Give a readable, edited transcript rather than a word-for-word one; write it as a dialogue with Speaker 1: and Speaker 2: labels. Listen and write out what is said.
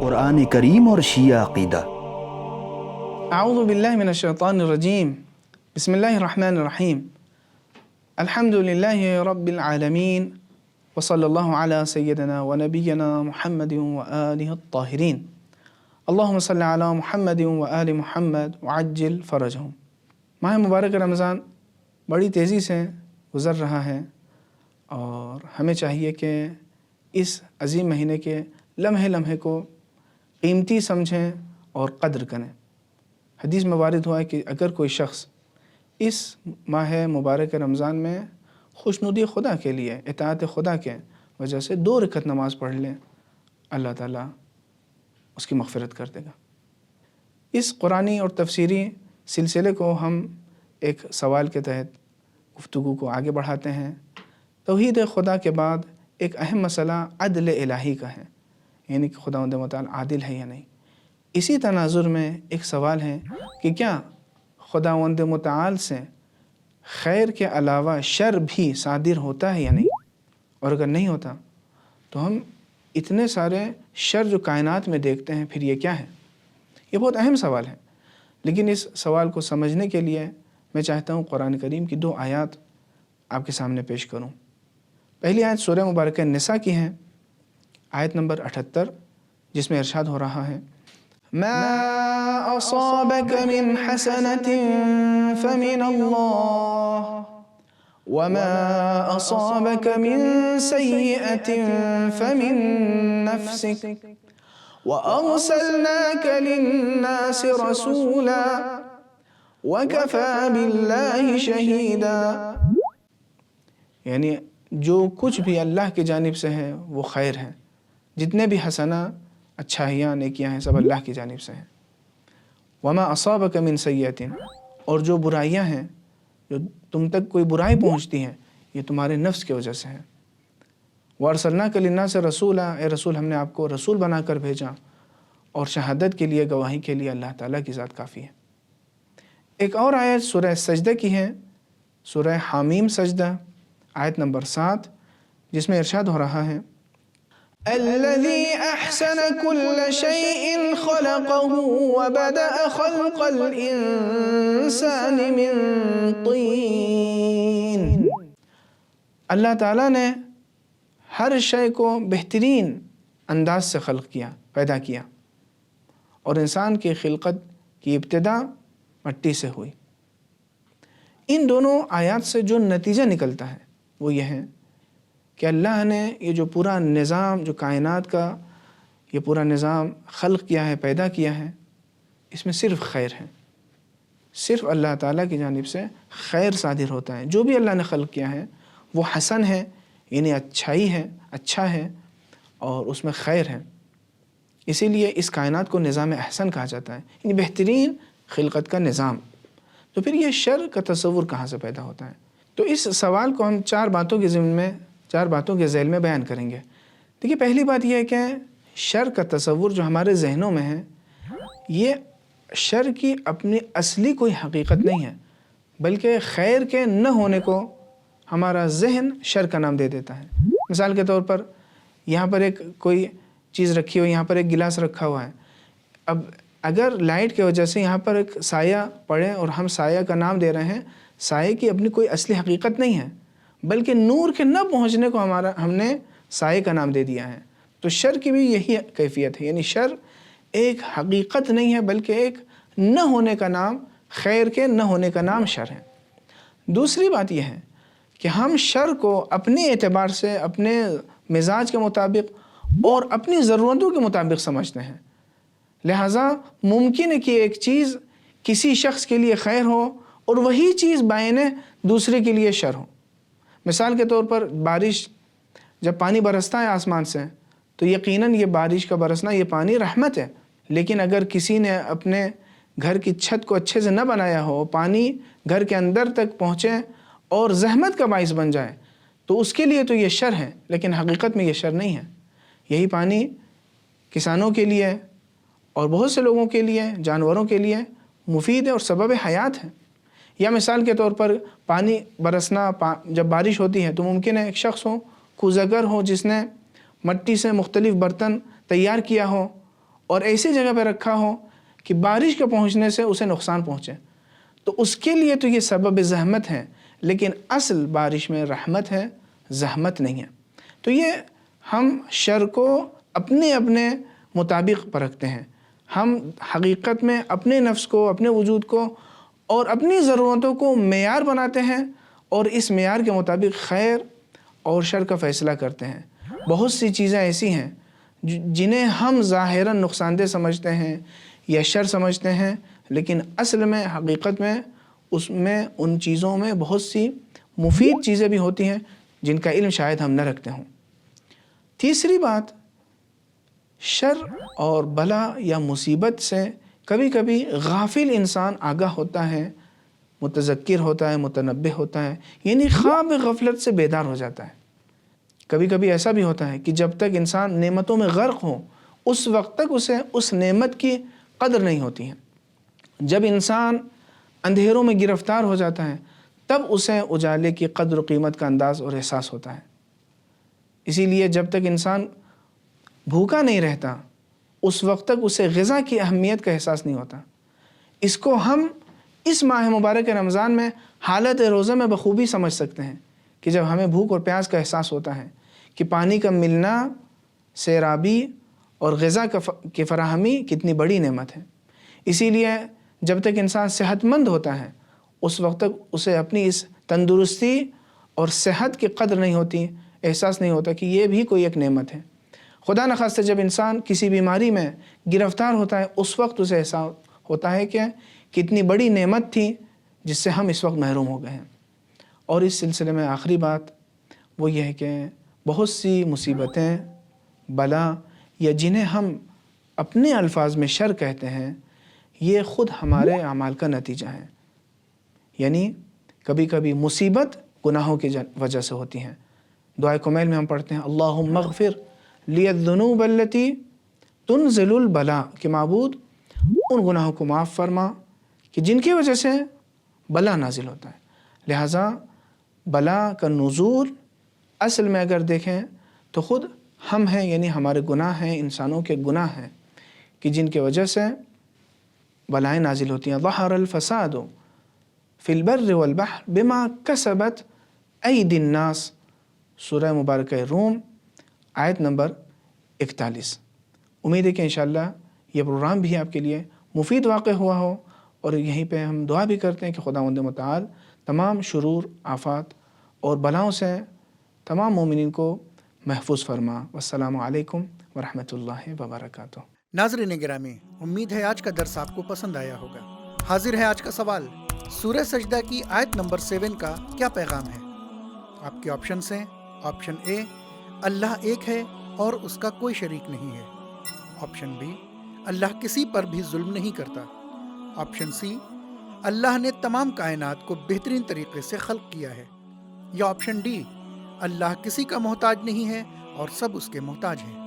Speaker 1: قرآن کریم اور شیعہ عقیدہ۔
Speaker 2: اعوذ باللہ من الشیطان الرجیم، بسم اللہ الرحمن الرحیم، الحمد للہ رب العالمین، وصلی اللہ علی سیدنا و نبینا محمد و آلہ الطاہرین، اللہم صلی علی محمد و آل محمد وعجل فرجہم۔ ماہ مبارک رمضان بڑی تیزی سے گزر رہا ہے اور ہمیں چاہیے کہ اس عظیم مہینے کے لمحے لمحے کو قیمتی سمجھیں اور قدر کریں۔ حدیث میں وارد ہوا ہے کہ اگر کوئی شخص اس ماہ مبارک رمضان میں خوشنودی خدا کے لیے، اطاعت خدا کے وجہ سے 2 رکعت نماز پڑھ لیں، اللہ تعالیٰ اس کی مغفرت کر دے گا۔ اس قرآنی اور تفسیری سلسلے کو ہم ایک سوال کے تحت گفتگو کو آگے بڑھاتے ہیں۔ توحید خدا کے بعد ایک اہم مسئلہ عدل الہی کا ہے، یعنی کہ خداوند متعال عادل ہے یا نہیں۔ اسی تناظر میں ایک سوال ہے کہ کیا خداوند متعال سے خیر کے علاوہ شر بھی صادر ہوتا ہے یا نہیں، اور اگر نہیں ہوتا تو ہم اتنے سارے شر جو کائنات میں دیکھتے ہیں پھر یہ کیا ہے؟ یہ بہت اہم سوال ہے، لیکن اس سوال کو سمجھنے کے لیے میں چاہتا ہوں قرآن کریم کی 2 آیات آپ کے سامنے پیش کروں۔ پہلی آیت سورہ مبارکہ نساء کی ہے، آیت نمبر 78، جس میں ارشاد ہو رہا ہے ما اصابک من حسنۃ فمن اللہ وما اصابک من سیئۃ فمن نفسک وارسلناک للناس رسولا وکفی باللہ شہیدا۔ یعنی جو کچھ بھی اللہ کی جانب سے ہے وہ خیر ہے، جتنے بھی حسنہ اچھائیاں نیکیاں ہیں سب اللہ کی جانب سے ہیں۔ وما اصابک من سیئۃ، اور جو برائیاں ہیں، جو تم تک کوئی برائی پہنچتی ہیں، یہ تمہارے نفس کی وجہ سے ہے۔ وارسلناک للناس رسولا، اے رسول ہم نے آپ کو رسول بنا کر بھیجا، اور شہادت کے لیے، گواہی کے لیے اللہ تعالیٰ کی ذات کافی ہے۔ ایک اور آیت سورہ سجدہ کی ہے، سورہ حامیم سجدہ، آیت نمبر 7، جس میں ارشاد ہو رہا ہے الذی احسن کل شیء خلقہ وبدأ خلق الانسان من طین۔ اللہ تعالیٰ نے ہر شے کو بہترین انداز سے خلق کیا، پیدا کیا، اور انسان کی خلقت کی ابتدا مٹی سے ہوئی۔ ان دونوں آیات سے جو نتیجہ نکلتا ہے وہ یہ ہے کہ اللہ نے یہ جو پورا نظام، جو کائنات کا یہ پورا نظام خلق کیا ہے، پیدا کیا ہے، اس میں صرف خیر ہے، صرف اللہ تعالیٰ کی جانب سے خیر صادر ہوتا ہے۔ جو بھی اللہ نے خلق کیا ہے وہ حسن ہے، یعنی اچھائی ہے، اچھا ہے، اور اس میں خیر ہے۔ اسی لیے اس کائنات کو نظام احسن کہا جاتا ہے، یعنی بہترین خلقت کا نظام۔ تو پھر یہ شر کا تصور کہاں سے پیدا ہوتا ہے؟ تو اس سوال کو ہم 4 باتوں کے ضمن میں، 4 باتوں کے ذیل میں بیان کریں گے۔ دیکھیے، پہلی بات یہ ہے کہ شر کا تصور جو ہمارے ذہنوں میں ہے، یہ شر کی اپنی اصلی کوئی حقیقت نہیں ہے، بلکہ خیر کے نہ ہونے کو ہمارا ذہن شر کا نام دے دیتا ہے۔ مثال کے طور پر یہاں پر ایک کوئی چیز رکھی ہو، یہاں پر ایک گلاس رکھا ہوا ہے، اب اگر لائٹ کی وجہ سے یہاں پر ایک سایہ پڑے اور ہم سایہ کا نام دے رہے ہیں، سایہ کی اپنی کوئی اصلی حقیقت نہیں ہے، بلکہ نور کے نہ پہنچنے کو ہم نے سایہ کا نام دے دیا ہے۔ تو شر کی بھی یہی کیفیت ہے، یعنی شر ایک حقیقت نہیں ہے بلکہ ایک نہ ہونے کا نام، خیر کے نہ ہونے کا نام شر ہے۔ دوسری بات یہ ہے کہ ہم شر کو اپنے اعتبار سے، اپنے مزاج کے مطابق اور اپنی ضرورتوں کے مطابق سمجھتے ہیں، لہٰذا ممکن ہے کہ ایک چیز کسی شخص کے لیے خیر ہو اور وہی چیز بعینہ دوسرے کے لیے شر ہو۔ مثال کے طور پر بارش، جب پانی برستا ہے آسمان سے تو یقیناً یہ بارش کا برسنا، یہ پانی رحمت ہے، لیکن اگر کسی نے اپنے گھر کی چھت کو اچھے سے نہ بنایا ہو، پانی گھر کے اندر تک پہنچے اور زحمت کا باعث بن جائے تو اس کے لیے تو یہ شر ہے، لیکن حقیقت میں یہ شر نہیں ہے۔ یہی پانی کسانوں کے لیے اور بہت سے لوگوں کے لیے، جانوروں کے لیے مفید ہے اور سبب حیات ہے۔ یا مثال کے طور پر پانی برسنا، جب بارش ہوتی ہے تو ممکن ہے ایک شخص ہو، کوزہ گر ہو، جس نے مٹی سے مختلف برتن تیار کیا ہو اور ایسی جگہ پہ رکھا ہو کہ بارش کے پہنچنے سے اسے نقصان پہنچے، تو اس کے لیے تو یہ سبب زحمت ہے، لیکن اصل بارش میں رحمت ہے، زحمت نہیں ہے۔ تو یہ ہم شر کو اپنے اپنے مطابق پرکھتے ہیں، ہم حقیقت میں اپنے نفس کو، اپنے وجود کو اور اپنی ضرورتوں کو معیار بناتے ہیں اور اس معیار کے مطابق خیر اور شر کا فیصلہ کرتے ہیں۔ بہت سی چیزیں ایسی ہیں جنہیں ہم ظاہراً نقصان دہ سمجھتے ہیں یا شر سمجھتے ہیں، لیکن اصل میں حقیقت میں اس میں ان چیزوں میں بہت سی مفید چیزیں بھی ہوتی ہیں جن کا علم شاید ہم نہ رکھتے ہوں۔ تیسری بات، شر اور بلا یا مصیبت سے کبھی کبھی غافل انسان آگاہ ہوتا ہے، متذکر ہوتا ہے، متنبہ ہوتا ہے، یعنی خواب غفلت سے بیدار ہو جاتا ہے۔ کبھی کبھی ایسا بھی ہوتا ہے کہ جب تک انسان نعمتوں میں غرق ہو اس وقت تک اسے اس نعمت کی قدر نہیں ہوتی ہے۔ جب انسان اندھیروں میں گرفتار ہو جاتا ہے تب اسے اجالے کی قدر و قیمت کا انداز اور احساس ہوتا ہے۔ اسی لیے جب تک انسان بھوکا نہیں رہتا اس وقت تک اسے غذا کی اہمیت کا احساس نہیں ہوتا۔ اس کو ہم اس ماہ مبارک رمضان میں حالت روزہ میں بخوبی سمجھ سکتے ہیں کہ جب ہمیں بھوک اور پیاس کا احساس ہوتا ہے کہ پانی کا ملنا، سیرابی اور غذا کی فراہمی کتنی بڑی نعمت ہے۔ اسی لیے جب تک انسان صحت مند ہوتا ہے اس وقت تک اسے اپنی اس تندرستی اور صحت کی قدر نہیں ہوتی، احساس نہیں ہوتا کہ یہ بھی کوئی ایک نعمت ہے۔ خدا نخواستہ جب انسان کسی بیماری میں گرفتار ہوتا ہے اس وقت اسے احساس ہوتا ہے کہ کتنی بڑی نعمت تھی جس سے ہم اس وقت محروم ہو گئے ہیں۔ اور اس سلسلے میں آخری بات وہ یہ ہے کہ بہت سی مصیبتیں، بلا یا جنہیں ہم اپنے الفاظ میں شر کہتے ہیں، یہ خود ہمارے اعمال کا نتیجہ ہے۔ یعنی کبھی کبھی مصیبت گناہوں کی وجہ سے ہوتی ہیں۔ دعائے کمیل میں ہم پڑھتے ہیں اللہم اغفر لی الذنوب التی تنزل البلا، کہ معبود ان گناہوں کو معاف فرما کہ جن کی وجہ سے بلا نازل ہوتا ہے۔ لہٰذا بلا کا نزول اصل میں اگر دیکھیں تو خود ہم ہیں، یعنی ہمارے گناہ ہیں، انسانوں کے گناہ ہیں کہ جن کی وجہ سے بلائیں نازل ہوتی ہیں۔ ظہر الفساد فی البر والبحر بما کسبت ایدی الناس، سورہ مبارکہ روم آیت نمبر 41۔ امید ہے کہ انشاءاللہ یہ پروگرام بھی آپ کے لیے مفید واقع ہوا ہو، اور یہیں پہ ہم دعا بھی کرتے ہیں کہ خداوند متعال تمام شرور، آفات اور بلاؤں سے تمام مومنین کو محفوظ فرما۔ والسلام علیکم ورحمۃ اللہ وبرکاتہ۔
Speaker 3: ناظرین گرامی، امید ہے آج کا درس آپ کو پسند آیا ہوگا۔ حاضر ہے آج کا سوال، سورہ سجدہ کی آیت نمبر 7 کا کیا پیغام ہے؟ آپ کے آپشنز ہیں: آپشن اے، اللہ ایک ہے اور اس کا کوئی شریک نہیں ہے۔ آپشن بی، اللہ کسی پر بھی ظلم نہیں کرتا۔ آپشن سی، اللہ نے تمام کائنات کو بہترین طریقے سے خلق کیا ہے۔ یا آپشن ڈی، اللہ کسی کا محتاج نہیں ہے اور سب اس کے محتاج ہیں۔